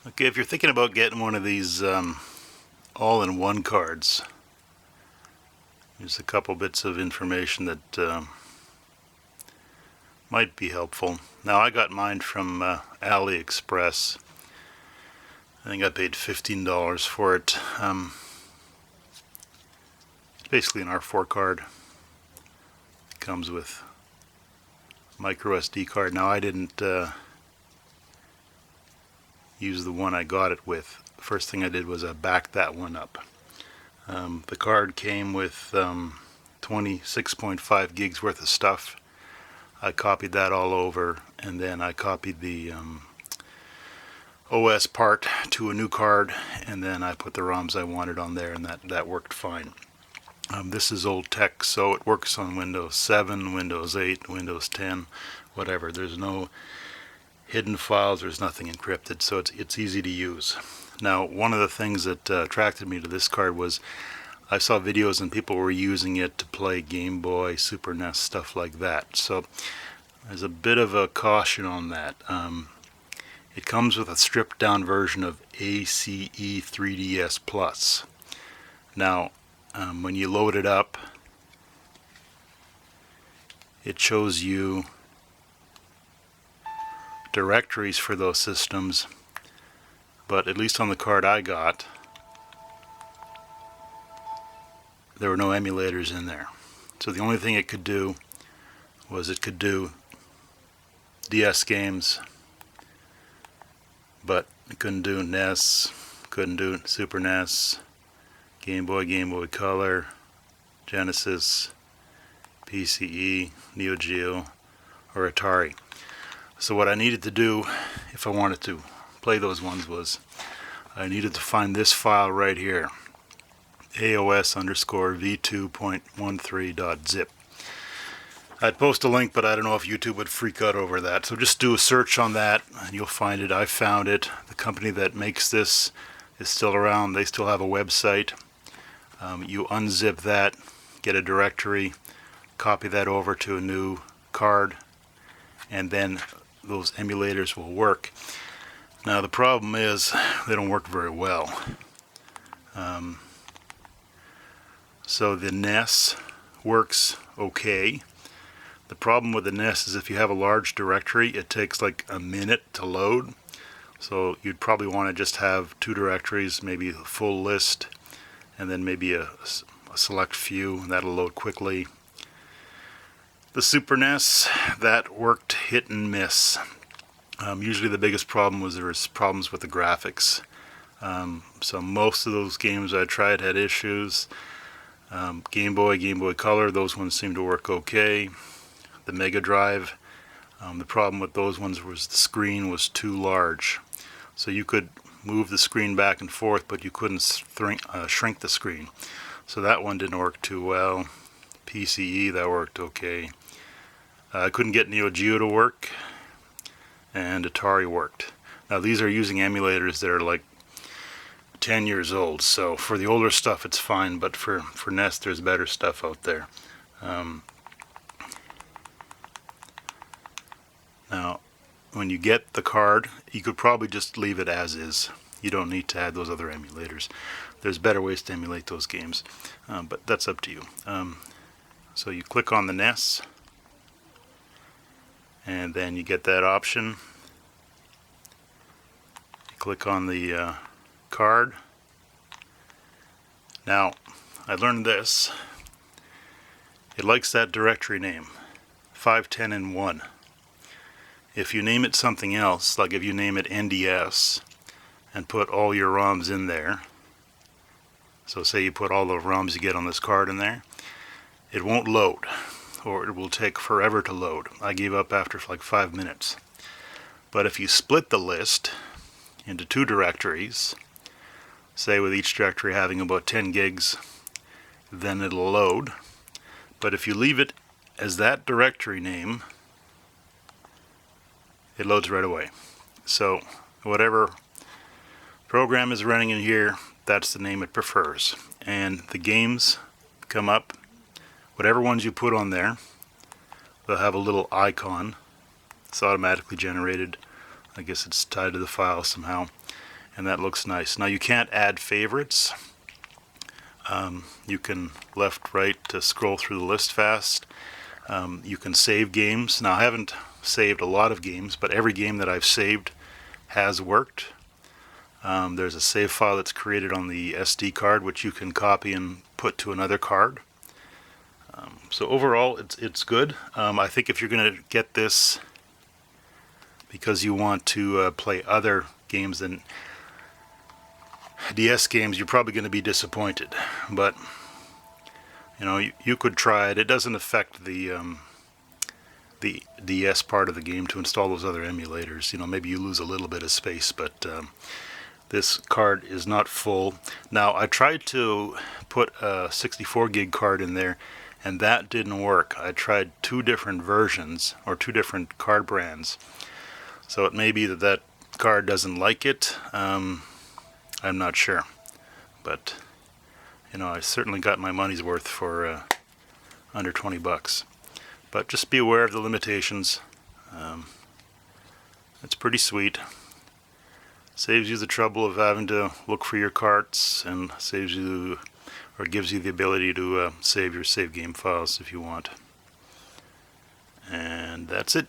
Okay, if you're thinking about getting one of these all-in-one cards, there's a couple bits of information that might be helpful. Now, I got mine from AliExpress. I think I paid $15 for it. It's basically an R4 card. It comes with micro SD card. Now, I didn't use the one I got it with. First thing I did was I backed that one up. The card came with 26.5 gigs worth of stuff. I copied that all over, and then I copied the OS part to a new card, and then I put the ROMs I wanted on there, and that worked fine. This is old tech, so it works on Windows 7, Windows 8, Windows 10, whatever. There's no hidden files, there's nothing encrypted, so it's easy to use. Now, one of the things that attracted me to this card was I saw videos and people were using it to play Game Boy, Super NES, stuff like that. So there's a bit of a caution on that. It comes with a stripped down version of ACE 3DS Plus. Now, when you load it up, it shows you directories for those systems, but at least on the card I got, there were no emulators in there. So the only thing it could do was it could do DS games, but it couldn't do NES, couldn't do Super NES, Game Boy Color, Genesis, PCE, Neo Geo, or Atari. So what I needed to do if I wanted to play those ones was I needed to find this file right here, AOS_v2.13.zip. I'd post a link, but I don't know if YouTube would freak out over that. So just do a search on that and you'll find it. I found it. The company that makes this is still around. They still have a website. You unzip that, get a directory, copy that over to a new card, and then those emulators will work. Now the problem is they don't work very well. So the NES works okay. The problem with the NES is if you have a large directory, it takes like a minute to load. So you'd probably want to just have two directories, maybe a full list, and then maybe a select few, and that'll load quickly. The Super NES, that worked hit and miss. Usually the biggest problem was there was problems with the graphics. So most of those games I tried had issues. Game Boy Color, those ones seemed to work okay. The Mega Drive, the problem with those ones was the screen was too large. So you could move the screen back and forth, but you couldn't shrink the screen. So that one didn't work too well. PCE, that worked okay. I couldn't get Neo Geo to work, and Atari worked. Now these are using emulators that are like 10 years old, so for the older stuff it's fine, but for NES there's better stuff out there. Now when you get the card, you could probably just leave it as is. You don't need to add those other emulators. There's better ways to emulate those games, but that's up to you. So you click on the NES, and then you get that option. You click on the card. Now, I learned this. It likes that directory name, 510 and 1. If you name it something else, like if you name it NDS and put all your ROMs in there, so say you put all the ROMs you get on this card in there, it won't load, or it will take forever to load. I gave up after like 5 minutes. But if you split the list into two directories, say with each directory having about 10 gigs, then it'll load. But if you leave it as that directory name, it loads right away. So whatever program is running in here, that's the name it prefers. And the games come up, whatever ones you put on there, they'll have a little icon. It's automatically generated. I guess it's tied to the file somehow. and that looks nice. Now you can't add favorites. You can left, right to scroll through the list fast. You can save games. Now I haven't saved a lot of games, but every game that I've saved has worked. There's a save file that's created on the SD card which you can copy and put to another card. So overall it's good. I think if you're going to get this because you want to play other games than DS games, you're probably going to be disappointed. But you know, you could try it. It doesn't affect the DS part of the game to install those other emulators. You know, maybe you lose a little bit of space, but this card is not full. Now I tried to put a 64 gig card in there and that didn't work. I tried 2 different versions or 2 different card brands. So it may be that that card doesn't like it. I'm not sure. But you know, I certainly got my money's worth for under 20 bucks. But just be aware of the limitations. It's pretty sweet. Saves you the trouble of having to look for your carts, and saves you, or gives you the ability to save your save game files if you want. And that's it.